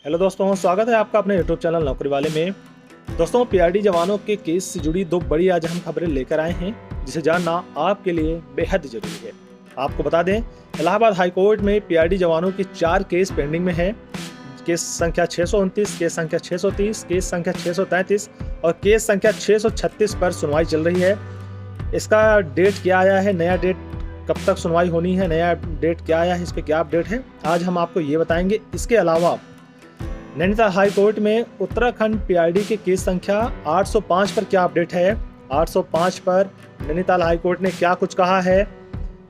Hello दोस्तों, स्वागत है आपका अपने यूट्यूब चैनल नौकरी वाले में। दोस्तों, पीआरडी जवानों के केस से जुड़ी दो बड़ी आज हम खबरें लेकर आए हैं, जिसे जानना आपके लिए बेहद जरूरी है। आपको बता दें, इलाहाबाद हाई कोर्ट में पीआरडी जवानों के 4 केस पेंडिंग में हैं। केस संख्या 629, केस संख्या 630, केस संख्या 633 और केस संख्या 636 पर सुनवाई चल रही है। इसका डेट क्या आया है, नया डेट कब तक सुनवाई होनी है, नया डेट क्या आया है, इस पर क्या अपडेट है, आज हम आपको ये बताएंगे। इसके अलावा नैनीताल हाई कोर्ट में उत्तराखंड पीआरडी के केस संख्या 805 पर क्या अपडेट है, 805 पर नैनीताल हाई कोर्ट ने क्या कुछ कहा है,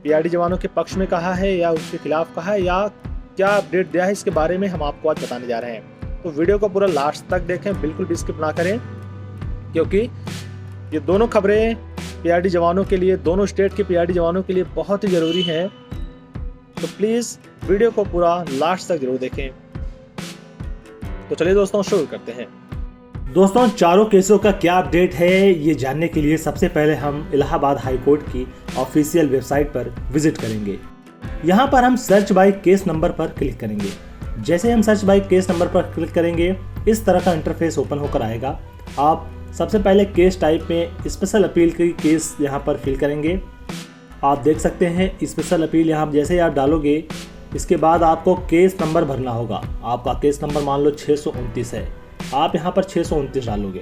पीआरडी जवानों के पक्ष में कहा है या उसके खिलाफ कहा है, या क्या अपडेट दिया है, इसके बारे में हम आपको आज बताने जा रहे हैं। तो वीडियो को पूरा लास्ट तक देखें, बिल्कुल भी स्किप ना करें, क्योंकि ये दोनों खबरें पीआरडी जवानों के लिए, दोनों स्टेट के पीआरडी जवानों के लिए बहुत ही ज़रूरी हैं। तो प्लीज़ वीडियो को पूरा लास्ट तक जरूर देखें। तो चलिए दोस्तों, शुरू करते हैं। दोस्तों, चारों केसों का क्या अपडेट है, ये जानने के लिए सबसे पहले हम इलाहाबाद हाई कोर्ट की ऑफिशियल वेबसाइट पर विजिट करेंगे। यहाँ पर हम सर्च बाय केस नंबर पर क्लिक करेंगे। जैसे हम सर्च बाय केस नंबर पर क्लिक करेंगे, इस तरह का इंटरफेस ओपन होकर आएगा। आप सबसे पहले केस टाइप में स्पेशल अपील की केस यहाँ पर फिल करेंगे। आप देख सकते हैं स्पेशल अपील यहाँ जैसे आप डालोगे, इसके बाद आपको केस नंबर भरना होगा। आपका केस नंबर मान लो 629 है, आप यहाँ पर 629 डालोगे।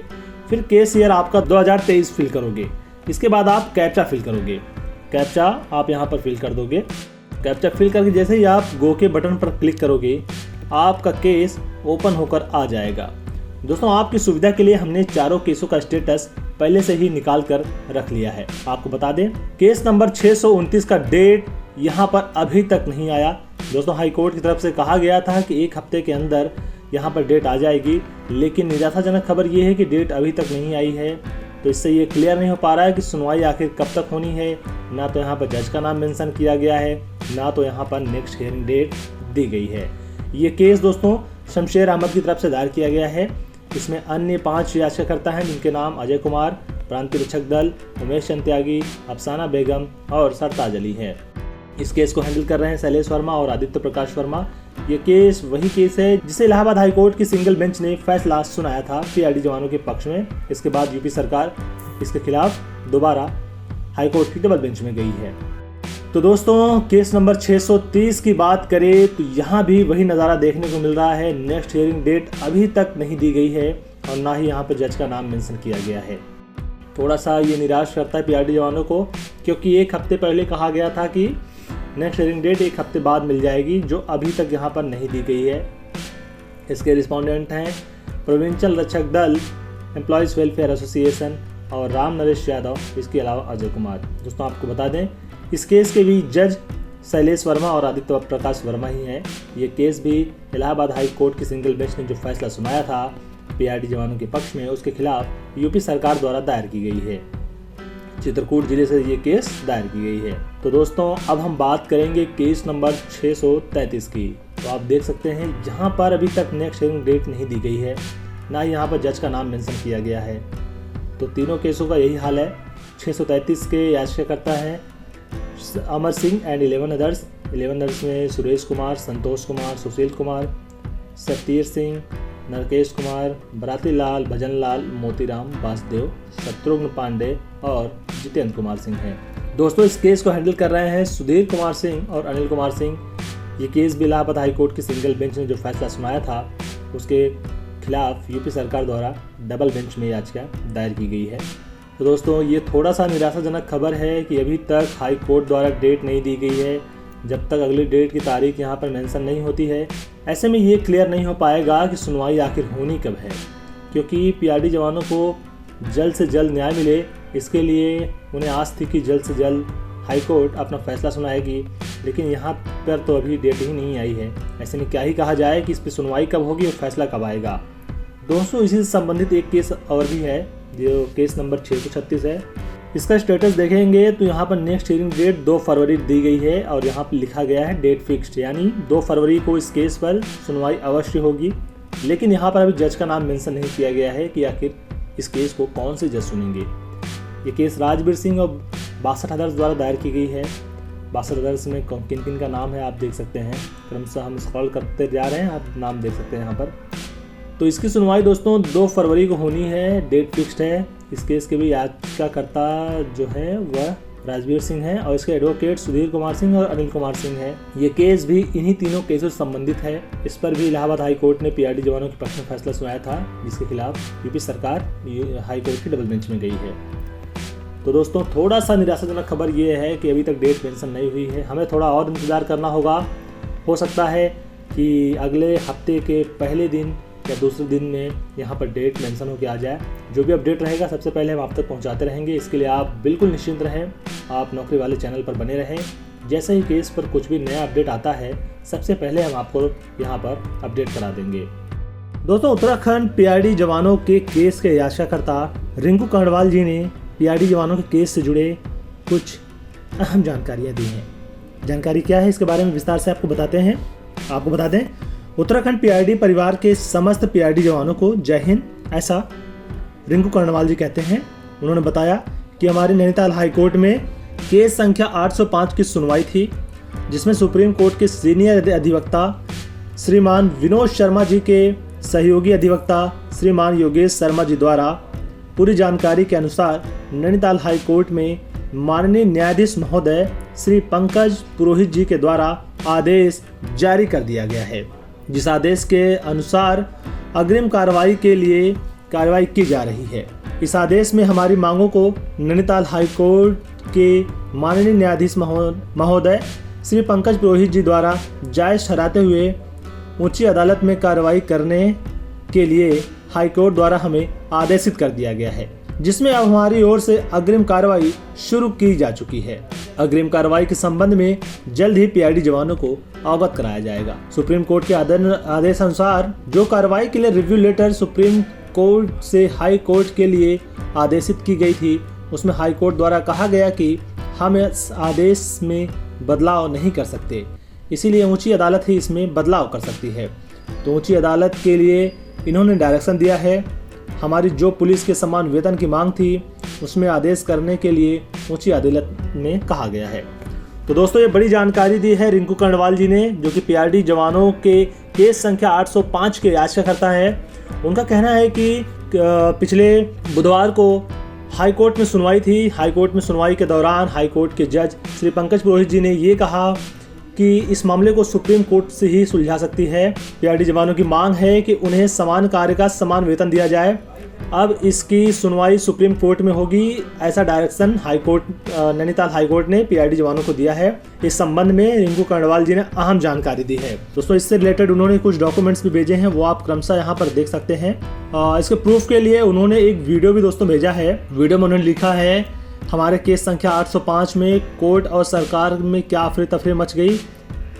फिर केस ईयर आपका 2023 फिल करोगे। इसके बाद आप कैप्चा फिल करोगे। कैप्चा आप यहाँ पर फिल कर दोगे। कैप्चा फिल करके जैसे ही आप गो के बटन पर क्लिक करोगे, आपका केस ओपन होकर आ जाएगा। दोस्तों, आपकी सुविधा के लिए हमने चारों केसों का स्टेटस पहले से ही निकाल कर रख लिया है। आपको बता दें, केस नंबर 629 का डेट यहाँ पर अभी तक नहीं आया। दोस्तों, हाई कोर्ट की तरफ से कहा गया था कि 1 हफ्ते के अंदर यहाँ पर डेट आ जाएगी, लेकिन निराशाजनक खबर ये है कि डेट अभी तक नहीं आई है। तो इससे ये क्लियर नहीं हो पा रहा है कि सुनवाई आखिर कब तक होनी है। ना तो यहाँ पर जज का नाम मेंशन किया गया है, ना तो यहाँ पर नेक्स्ट हियरिंग डेट दी गई है। ये केस दोस्तों शमशेर अहमद की तरफ से दायर किया गया है। इसमें अन्य 5 याचिकाकर्ता हैं, जिनके नाम अजय कुमार, प्रांतीय रक्षक दल, उमेश चंत्यागी, अफसाना बेगम और सरताज अली है। इस केस को हैंडल कर रहे हैं शैलेश वर्मा और आदित्य प्रकाश वर्मा। ये केस वही केस है जिसे इलाहाबाद हाई कोर्ट की सिंगल बेंच ने फैसला सुनाया था पीआरडी जवानों के पक्ष में। इसके बाद यूपी सरकार इसके खिलाफ दोबारा हाई कोर्ट की डबल बेंच में गई है। तो दोस्तों, केस नंबर 630 की बात करें तो यहाँ भी वही नज़ारा देखने को मिल रहा है। नेक्स्ट हियरिंग डेट अभी तक नहीं दी गई है और ना ही यहाँ पर जज का नाम मेंशन किया गया है। थोड़ा सा ये निराश करता है पीआरडी जवानों को, क्योंकि 1 हफ्ते पहले कहा गया था कि नेक्स्ट हियरिंग डेट 1 हफ्ते बाद मिल जाएगी, जो अभी तक यहाँ पर नहीं दी गई है। इसके रिस्पोंडेंट हैं प्रोविंशियल रक्षक दल, एम्प्लॉयज़ वेलफेयर एसोसिएशन और राम नरेश यादव, इसके अलावा अजय कुमार। दोस्तों, आपको बता दें, इस केस के भी जज शैलेश वर्मा और आदित्य प्रकाश वर्मा ही हैं। ये केस भी इलाहाबाद हाई कोर्ट की सिंगल बेंच ने जो फैसला सुनाया था पीआरडी जवानों के पक्ष में, उसके खिलाफ यूपी सरकार द्वारा दायर की गई है। चित्रकूट जिले से ये केस दायर की गई है। तो दोस्तों, अब हम बात करेंगे केस नंबर 633 की। तो आप देख सकते हैं जहाँ पर अभी तक नेक्स्ट हियरिंग डेट नहीं दी गई है, ना ही यहाँ पर जज का नाम मेंशन किया गया है। तो तीनों केसों का यही हाल है। 633 के याचिकाकर्ता हैं Amar Singh and 11 others. 11 others में सुरेश कुमार, संतोष कुमार, सुशील कुमार, सतीर सिंह, नरकेश कुमार, बराती लाल, भजन लाल, मोतीराम, वासुदेव, शत्रुघ्न पांडे और जितेंद्र कुमार सिंह हैं। दोस्तों, इस केस को हैंडल कर रहे हैं सुधीर कुमार सिंह और अनिल कुमार सिंह। ये केस भी इलाहाबाद हाई कोर्ट की सिंगल बेंच ने जो फैसला सुनाया था, उसके खिलाफ यूपी सरकार द्वारा डबल बेंच में याचिका दायर की गई है। तो दोस्तों, ये थोड़ा सा निराशाजनक खबर है कि अभी तक हाई कोर्ट द्वारा डेट नहीं दी गई है। जब तक अगली डेट की तारीख यहाँ पर मेंशन नहीं होती है, ऐसे में ये क्लियर नहीं हो पाएगा कि सुनवाई आखिर होनी कब है। क्योंकि पीआरडी जवानों को जल्द से जल्द न्याय मिले, इसके लिए उन्हें आस थी कि जल्द से जल्द हाई कोर्ट अपना फैसला सुनाएगी, लेकिन यहाँ पर तो अभी डेट ही नहीं आई है। ऐसे में क्या ही कहा जाए कि इस पर सुनवाई कब होगी और फैसला कब आएगा। दोस्तों, इसी से संबंधित एक केस और भी है, जो केस नंबर 636 है। इसका स्टेटस देखेंगे तो यहाँ पर नेक्स्ट हियरिंग डेट 2 फरवरी दी गई है और यहाँ पर लिखा गया है डेट फिक्स्ड, यानी 2 फरवरी को इस केस पर सुनवाई अवश्य होगी। लेकिन यहाँ पर अभी जज का नाम मेंशन नहीं किया गया है कि आखिर इस केस को कौन से जज सुनेंगे। ये केस राजवीर सिंह और 62 अदर्स द्वारा दायर की गई है। 62 अदर्स में किन किन का नाम है आप देख सकते हैं। क्रमशः हम स्क्रॉल करते जा रहे हैं, आप नाम देख सकते हैं यहाँ पर। तो इसकी सुनवाई दोस्तों 2 फरवरी को होनी है, डेट फिक्स्ड है। इस केस के भी याचिकाकर्ता जो है वह राजवीर सिंह है और इसके एडवोकेट सुधीर कुमार सिंह और अनिल कुमार सिंह है। ये केस भी इन्हीं तीनों केसों से संबंधित है। इस पर भी इलाहाबाद हाई कोर्ट ने पीआरडी जवानों के पक्ष में फैसला सुनाया था, जिसके खिलाफ यूपी सरकार हाई कोर्ट की डबल बेंच में गई है। तो दोस्तों थोड़ा सा निराशाजनक खबर ये है कि अभी तक डेट मेंशन नहीं हुई है। हमें थोड़ा और इंतज़ार करना होगा। हो सकता है कि अगले हफ्ते के पहले दिन या दूसरे दिन में यहाँ पर डेट मेंशन होकर आ जाए। जो भी अपडेट रहेगा सबसे पहले हम आप तक पहुँचाते रहेंगे। इसके लिए आप बिल्कुल निश्चिंत रहें, आप नौकरी वाले चैनल पर बने रहें। जैसे ही केस पर कुछ भी नया अपडेट आता है सबसे पहले हम आपको यहाँ पर अपडेट करा देंगे। दोस्तों उत्तराखंड पीआरडी जवानों के केस के याचिकाकर्ता रिंकू कर्णवाल जी ने पीआरडी जवानों के केस से जुड़े कुछ अहम जानकारियाँ दी हैं। जानकारी क्या है इसके बारे में विस्तार से आपको बताते हैं। आपको बता दें, उत्तराखंड पीआरडी परिवार के समस्त पीआरडी जवानों को जय हिंद, ऐसा रिंकू कर्णवाल जी कहते हैं। उन्होंने बताया कि हमारे नैनीताल हाई कोर्ट में केस संख्या 805 की सुनवाई थी, जिसमें सुप्रीम कोर्ट के सीनियर अधिवक्ता श्रीमान विनोद शर्मा जी के सहयोगी अधिवक्ता श्रीमान योगेश शर्मा जी द्वारा पूरी जानकारी के अनुसार नैनीताल हाई कोर्ट में माननीय न्यायाधीश महोदय श्री पंकज पुरोहित जी के द्वारा आदेश जारी कर दिया गया है, जिस आदेश के अनुसार अग्रिम कार्रवाई के लिए कार्रवाई की जा रही है। इस आदेश में हमारी मांगों को नैनीताल हाई कोर्ट के माननीय न्यायाधीश महोदय श्री पंकज पुरोहित जी द्वारा जायज़ ठहराते हुए उच्च अदालत में कार्रवाई करने के लिए हाई कोर्ट द्वारा हमें आदेशित कर दिया गया है, जिसमें अब हमारी ओर से अग्रिम कार्रवाई शुरू की जा चुकी है। अग्रिम कार्रवाई के संबंध में जल्द ही पीआरडी जवानों को अवगत कराया जाएगा। सुप्रीम कोर्ट के आदेश अनुसार जो कार्रवाई के लिए रिव्यू लेटर सुप्रीम कोर्ट से हाई कोर्ट के लिए आदेशित की गई थी, उसमें हाई कोर्ट द्वारा कहा गया कि हम इस आदेश में बदलाव नहीं कर सकते, इसीलिए ऊंची अदालत ही इसमें बदलाव कर सकती है। तो ऊंची अदालत के लिए इन्होंने डायरेक्शन दिया है। हमारी जो पुलिस के समान वेतन की मांग थी उसमें आदेश करने के लिए ऊंची अदालत में कहा गया है। तो दोस्तों ये बड़ी जानकारी दी है रिंकू कर्णवाल जी ने, जो कि पीआरडी जवानों के केस संख्या 805 के याचिकाकर्ता है। उनका कहना है कि पिछले बुधवार को हाई कोर्ट में सुनवाई थी। हाई कोर्ट में सुनवाई के दौरान हाई कोर्ट के जज श्री पंकज पुरोहित जी ने ये कहा कि इस मामले को सुप्रीम कोर्ट से ही सुलझा सकती है। पीआरडी जवानों की मांग है कि उन्हें समान कार्य का समान वेतन दिया जाए। अब इसकी सुनवाई सुप्रीम कोर्ट में होगी, ऐसा direction high court Nainital high court ने पीआरडी जवानों को दिया है। इस संबंध में रिंकू कर्णवाल जी ने अहम जानकारी दी है। दोस्तों इससे रिलेटेड उन्होंने कुछ डॉक्यूमेंट्स भी भेजे हैं, वो आप क्रमशः यहाँ पर देख सकते हैं। इसके प्रूफ के लिए उन्होंने एक वीडियो भी दोस्तों भेजा है। वीडियो में उन्होंने लिखा है, हमारे केस संख्या 805 में कोर्ट और सरकार में क्या अफरा तफरी मच गई।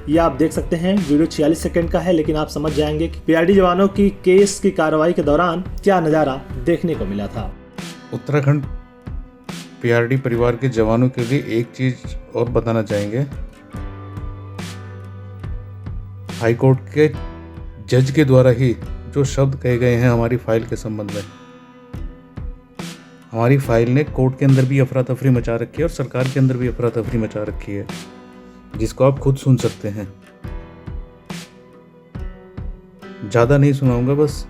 ये आप देख सकते हैं। वीडियो 46 सेकंड का है, लेकिन आप समझ जाएंगे कि पीआरडी जवानों की केस की कार्रवाई के दौरान क्या नज़ारा देखने को मिला था। उत्तराखंड पीआरडी परिवार के जवानों के लिए एक चीज और बताना चाहेंगे। हाई कोर्ट के जज के द्वारा ही जो शब्द कहे गए हैं हमारी फाइल के संबंध में, हमारी फाइल ने कोर्ट के अंदर भी अफरा तफरी मचा रखी है और सरकार के अंदर भी अफरा तफरी मचा रखी है, जिसको आप खुद सुन सकते हैं। ज़्यादा नहीं सुनाऊंगा, बस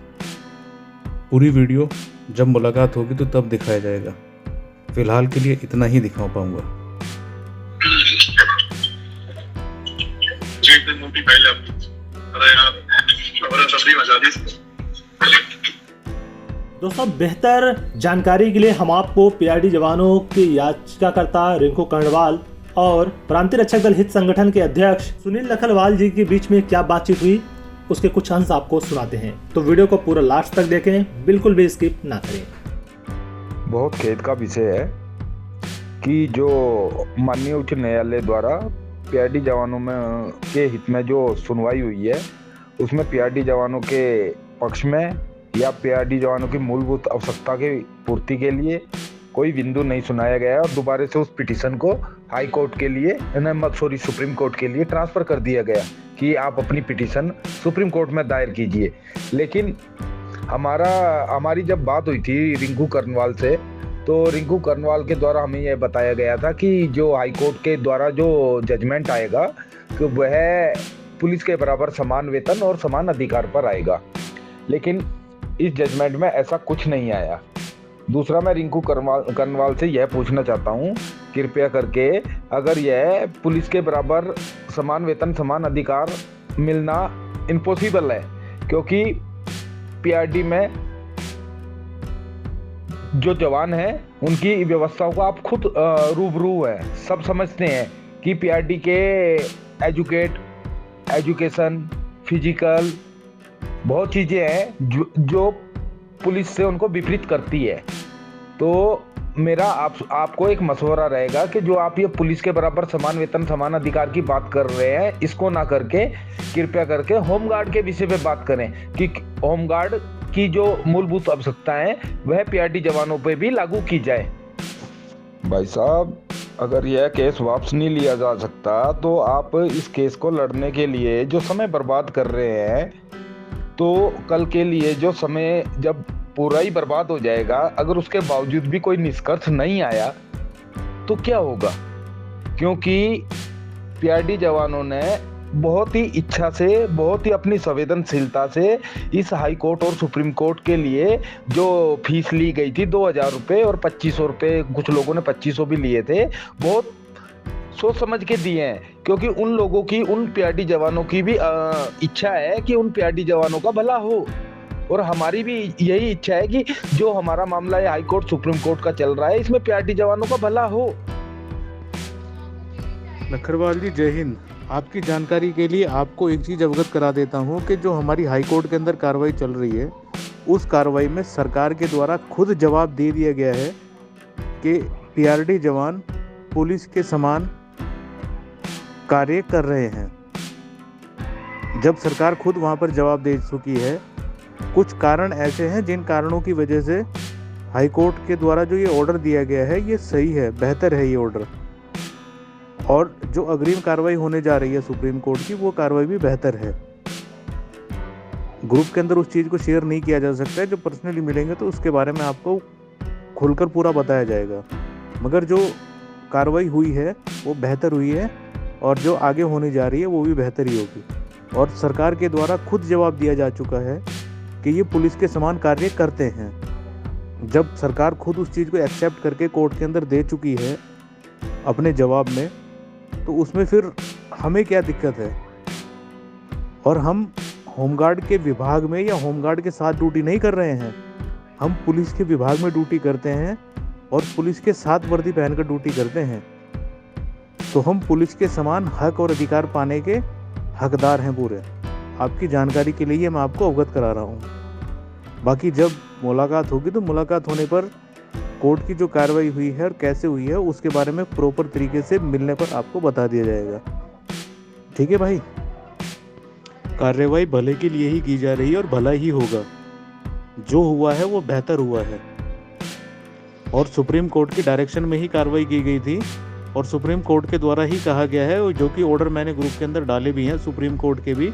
पूरी वीडियो जब मुलाकात होगी तो तब दिखाया जाएगा। फिलहाल के लिए इतना ही दिखा पाऊंगा। दोस्तों बेहतर जानकारी के लिए हम आपको पीआरडी जवानों के याचिकाकर्ता रिंकू कर्णवाल और प्रांतीय रक्षक दल हित संगठन के अध्यक्ष सुनील लखनवाल जी के बीच में क्या बातचीत हुई उसके कुछ अंश आपको सुनाते हैं। तो वीडियो को पूरा लास्ट तक देखें, बिल्कुल भी स्किप ना करें। बहुत खेद का विषय है कि जो माननीय उच्च न्यायालय द्वारा पीआरडी जवानों में के हित में जो सुनवाई हुई है, उसमें पीआरडी जवानों के पक्ष में या पीआरडी जवानों की मूलभूत आवश्यकता की पूर्ति के लिए कोई बिंदु नहीं सुनाया गया है और दोबारा से उस पिटीशन को हाई कोर्ट के लिए सुप्रीम कोर्ट के लिए ट्रांसफ़र कर दिया गया कि आप अपनी पिटीशन सुप्रीम कोर्ट में दायर कीजिए। लेकिन हमारी जब बात हुई थी रिंकू कर्णवाल से, तो रिंकू कर्नवाल के द्वारा हमें यह बताया गया था कि जो हाई कोर्ट के द्वारा जो जजमेंट आएगा कि वह पुलिस के बराबर समान वेतन और समान अधिकार पर आएगा, लेकिन इस जजमेंट में ऐसा कुछ नहीं आया। दूसरा, मैं रिंकू कर्नवाल से यह पूछना चाहता हूँ, कृपया करके, अगर यह पुलिस के बराबर समान वेतन समान अधिकार मिलना इम्पॉसिबल है, क्योंकि पीआरडी में जो जवान हैं उनकी व्यवस्थाओं का आप खुद रूबरू है, सब समझते हैं कि पीआरडी के एजुकेशन, फिजिकल बहुत चीज़ें हैं जो पुलिस से उनको विपरीत करती है। तो मेरा आपको एक मशवरा रहेगा कि जो आप ये पुलिस के बराबर समान वेतन समान अधिकार की बात कर रहे हैं, इसको ना करके कृपया करके होमगार्ड के विषय पे बात करें कि होमगार्ड की जो मूलभूत आवश्यकताएं वह पीआरडी जवानों पे भी लागू की जाए। भाई साहब, अगर यह केस वापस नहीं लिया जा सकता तो आप इस केस को लड़ने के लिए जो समय बर्बाद कर रहे हैं, तो कल के लिए जो समय जब पूरा ही बर्बाद हो जाएगा, अगर उसके बावजूद भी कोई निष्कर्ष नहीं आया तो क्या होगा? क्योंकि पीआरडी जवानों ने बहुत ही इच्छा से, बहुत ही अपनी संवेदनशीलता से इस हाई कोर्ट और सुप्रीम कोर्ट के लिए जो फीस ली गई थी 2000 रुपये और 2500 रुपये, कुछ लोगों ने 2500 भी लिए थे, बहुत सोच समझ के दिए हैं, क्योंकि उन लोगों की, उन पीआरडी जवानों की भी इच्छा है कि उन पीआरडी जवानों का भला हो, और हमारी भी यही इच्छा है कि जो हमारा मामला है हाई कोर्ट सुप्रीम कोर्ट का चल रहा है, इसमें पीआरडी जवानों का भला हो। लखरवाल जी, जय हिंद। आपकी जानकारी के लिए आपको एक चीज़ अवगत करा देता हूं कि जो हमारी हाई कोर्ट के अंदर कार्रवाई चल रही है, उस कार्रवाई में सरकार के द्वारा खुद जवाब दे दिया गया है कि पीआरडी जवान पुलिस के समान कार्य कर रहे हैं। जब सरकार खुद वहां पर जवाब दे चुकी है, कुछ कारण ऐसे हैं जिन कारणों की वजह से हाई कोर्ट के द्वारा जो ये ऑर्डर दिया गया है ये सही है, बेहतर है ये ऑर्डर, और जो अग्रिम कार्रवाई होने जा रही है सुप्रीम कोर्ट की, वो कार्रवाई भी बेहतर है। ग्रुप के अंदर उस चीज़ को शेयर नहीं किया जा सकता है, जो पर्सनली मिलेंगे तो उसके बारे में आपको खुलकर पूरा बताया जाएगा, मगर जो कार्रवाई हुई है वो बेहतर हुई है, और जो आगे होने जा रही है वो भी बेहतर ही होगी। और सरकार के द्वारा खुद जवाब दिया जा चुका है कि ये पुलिस के समान कार्य करते हैं। जब सरकार खुद उस चीज़ को एक्सेप्ट करके कोर्ट के अंदर दे चुकी है अपने जवाब में, तो उसमें फिर हमें क्या दिक्कत है? और हम होमगार्ड के विभाग में या होमगार्ड के साथ ड्यूटी नहीं कर रहे हैं, हम पुलिस के विभाग में ड्यूटी करते हैं और पुलिस के साथ वर्दी पहनकर ड्यूटी करते हैं, तो हम पुलिस के समान हक और अधिकार पाने के हकदार हैं पूरे। आपकी जानकारी के लिए मैं आपको अवगत करा रहा हूँ। बाकी जब मुलाकात होगी तो मुलाकात होने पर कोर्ट की जो कार्रवाई हुई है और कैसे हुई है उसके बारे में प्रॉपर तरीके से मिलने पर आपको बता दिया जाएगा। ठीक है भाई, कार्रवाई भले के लिए ही की जा रही है और भला ही होगा। जो हुआ है वो बेहतर हुआ है, और सुप्रीम कोर्ट की डायरेक्शन में ही कार्रवाई की गई थी, और सुप्रीम कोर्ट के द्वारा ही कहा गया है, जो कि ऑर्डर मैंने ग्रुप के अंदर डाले भी हैं, सुप्रीम कोर्ट के भी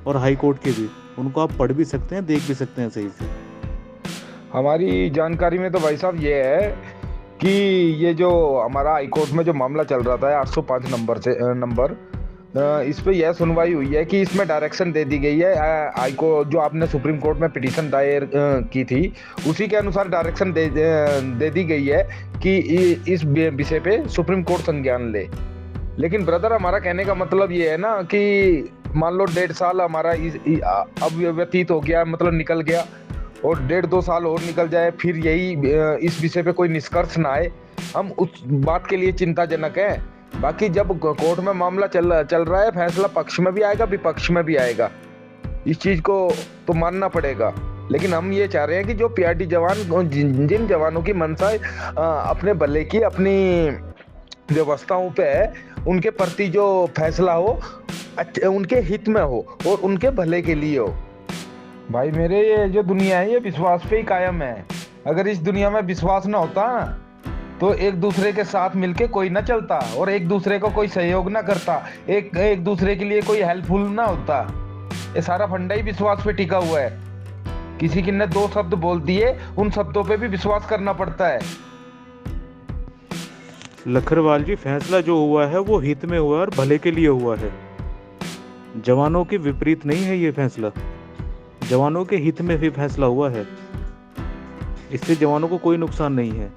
और हाई कोर्ट के भी, उनको आप पढ़ भी सकते हैं, देख भी सकते हैं सही से। हमारी जानकारी में तो भाई साहब ये है कि ये जो हमारा हाई कोर्ट में जो मामला चल रहा था 805 नंबर इस पे यह सुनवाई हुई है कि इसमें डायरेक्शन दे दी गई है हाई कोर्ट, जो आपने सुप्रीम कोर्ट में पिटीशन दायर की थी उसी के अनुसार डायरेक्शन दे दी गई है कि इस विषय पे सुप्रीम कोर्ट संज्ञान ले। लेकिन ब्रदर, हमारा कहने का मतलब ये है ना कि मान लो 1.5 साल हमारा अब व्यतीत हो गया, मतलब निकल गया, और 1.5-2 साल और निकल जाए, फिर यही इस विषय पे कोई निष्कर्ष ना आए, हम उस बात के लिए चिंताजनक है। बाकी जब कोर्ट में मामला चल रहा है, फैसला पक्ष में भी आएगा विपक्ष में भी आएगा, इस चीज को तो मानना पड़ेगा। लेकिन हम ये चाह रहे हैं कि जो पीआरडी जवान, जिन जवानों की मंशा अपने भले की, अपनी व्यवस्थाओं पे है, उनके प्रति जो फैसला हो उनके हित में हो और उनके भले के लिए हो। भाई मेरे, ये जो दुनिया है ये विश्वास पे ही कायम है। अगर इस दुनिया में विश्वास ना होता तो एक दूसरे के साथ मिलके कोई ना चलता, और एक दूसरे को कोई सहयोग ना करता, एक दूसरे के लिए कोई हेल्पफुल ना होता। ये सारा फंडा ही विश्वास पे टिका हुआ है। किसी की ने 2 शब्द बोल दिए, उन शब्दों पे भी विश्वास करना पड़ता है। लखरवाल जी, फैसला जो हुआ है वो हित में हुआ और भले के लिए हुआ है। जवानों के विपरीत नहीं है ये फैसला, जवानों के हित में भी फैसला हुआ है। इससे जवानों को कोई नुकसान नहीं है।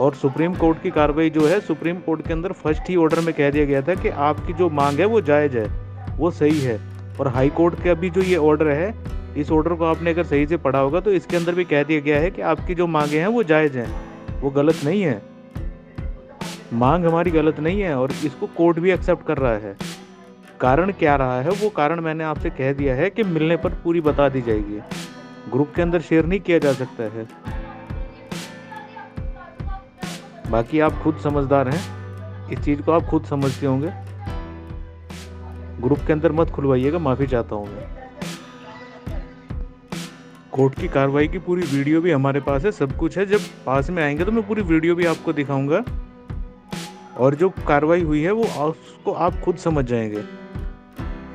और सुप्रीम कोर्ट की कार्रवाई जो है, सुप्रीम कोर्ट के अंदर फर्स्ट ही ऑर्डर में कह दिया गया था कि आपकी जो मांग है वो जायज़ है, वो सही है। और हाई कोर्ट का भी जो ये ऑर्डर है, इस ऑर्डर को आपने अगर सही से पढ़ा होगा तो इसके अंदर भी कह दिया गया है कि आपकी जो मांगे हैं वो जायज़ हैं, वो गलत नहीं है। मांग हमारी गलत नहीं है और इसको कोर्ट भी एक्सेप्ट कर रहा है। कारण क्या रहा है, वो कारण मैंने आपसे कह दिया है कि मिलने पर पूरी बता दी जाएगी। ग्रुप के अंदर शेयर नहीं किया जा सकता है। बाकी आप खुद समझदार हैं, इस चीज़ को आप खुद समझते होंगे। ग्रुप के अंदर मत खुलवाइएगा, माफ़ी चाहता हूँ मैं। कोर्ट की कार्रवाई की पूरी वीडियो भी हमारे पास है, सब कुछ है। जब पास में आएंगे तो मैं पूरी वीडियो भी आपको दिखाऊंगा और जो कार्रवाई हुई है वो उसको आप खुद समझ जाएंगे।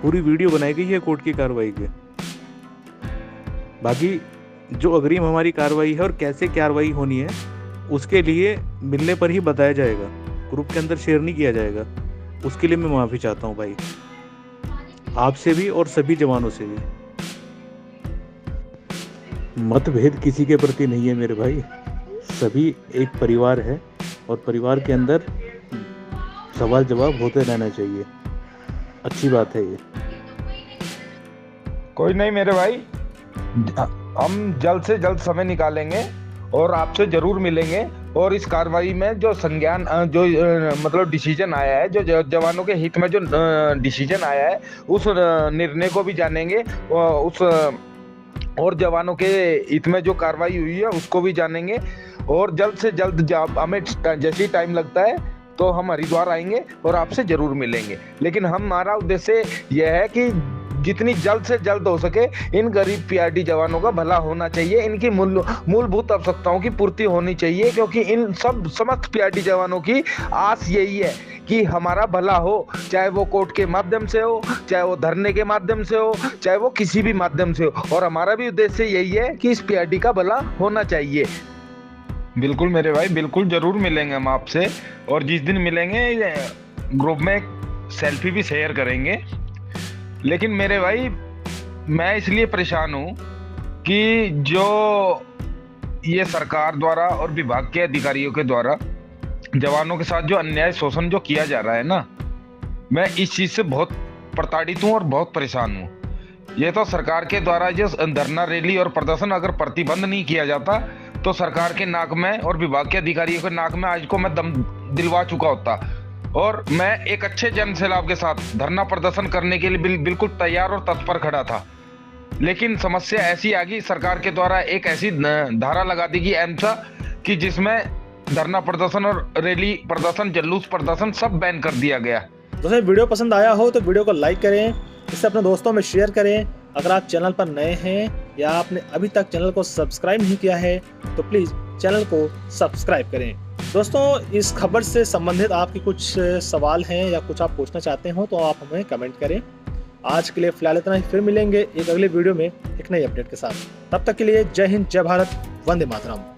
पूरी वीडियो बनाई गई है कोर्ट की कार्रवाई की। बाकी जो अग्रिम हमारी कार्रवाई है और कैसे कार्रवाई होनी है, उसके लिए मिलने पर ही बताया जाएगा, ग्रुप के अंदर शेयर नहीं किया जाएगा। उसके लिए मैं माफ़ी चाहता हूँ भाई, आपसे भी और सभी जवानों से भी। मतभेद किसी के प्रति नहीं है मेरे भाई, सभी एक परिवार है और परिवार के अंदर सवाल जवाब होते रहना चाहिए। अच्छी बात है ये। कोई नहीं मेरे भाई, हम जल्द से जल्द समय निकालेंगे और आपसे जरूर मिलेंगे। और इस कार्रवाई में जो संज्ञान जो मतलब डिसीजन आया है, जो जवानों के हित में जो डिसीजन आया है, उस निर्णय को भी जानेंगे। उस और जवानों के हित में जो कार्रवाई हुई है उसको भी जानेंगे। और जल्द से जल्द जब हमें जैसे ही टाइम लगता है तो हम हरिद्वार आएंगे और आपसे जरूर मिलेंगे। लेकिन हमारा उद्देश्य यह है कि जितनी जल्द से जल्द हो सके इन गरीब पीआरडी जवानों का भला होना चाहिए, इनकी मूलभूत आवश्यकताओं की पूर्ति होनी चाहिए। क्योंकि इन सब समस्त पीआरडी जवानों की आस यही है कि हमारा भला हो, चाहे वो कोर्ट के माध्यम से हो, चाहे वो धरने के माध्यम से हो, चाहे वो किसी भी माध्यम से हो। और हमारा भी उद्देश्य यही है कि इस पीआरडी का भला होना चाहिए। बिल्कुल मेरे भाई, बिल्कुल जरूर मिलेंगे हम आपसे। और जिस दिन मिलेंगे ग्रुप में सेल्फी भी शेयर करेंगे। लेकिन मेरे भाई, मैं इसलिए परेशान हूँ कि जो ये सरकार द्वारा और विभाग के अधिकारियों के द्वारा जवानों के साथ जो अन्याय शोषण जो किया जा रहा है ना, मैं इस चीज से बहुत प्रताड़ित हूँ और बहुत परेशान हूँ। ये तो सरकार के द्वारा जो धरना रैली और प्रदर्शन अगर प्रतिबंध नहीं किया जाता तो सरकार के नाक में और विभाग के अधिकारियों के नाक में आज को मैं दम दिलवा चुका होता। और मैं एक अच्छे जन सैलाब के साथ धरना प्रदर्शन करने के लिए बिल्कुल तैयार और तत्पर खड़ा था। लेकिन समस्या ऐसी आ गई, सरकार के द्वारा एक ऐसी धारा लगा दी गई एमसा कि जिसमें धरना प्रदर्शन और रैली प्रदर्शन, जुलूस प्रदर्शन सब बैन कर दिया गया। दोस्तों वीडियो पसंद आया हो तो वीडियो को लाइक करें, इसे अपने दोस्तों में शेयर करें। अगर आप चैनल पर नए हैं या आपने अभी तक चैनल को सब्सक्राइब नहीं किया है तो प्लीज़ चैनल को सब्सक्राइब करें। दोस्तों, इस खबर से संबंधित आपके कुछ सवाल हैं या कुछ आप पूछना चाहते हो तो आप हमें कमेंट करें। आज के लिए फिलहाल इतना ही, फिर मिलेंगे एक अगले वीडियो में एक नई अपडेट के साथ। तब तक के लिए जय हिंद, जय भारत, वंदे मातरम।